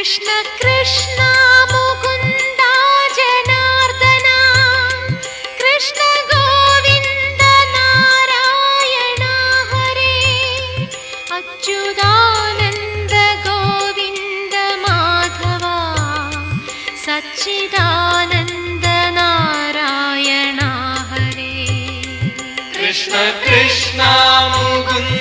Krishna Krishna Mukunda Janardhana Krishna Govinda Narayana Hare Achuthananda Govinda Madhava Sachidananda Narayana Hare Krishna Krishna Mukunda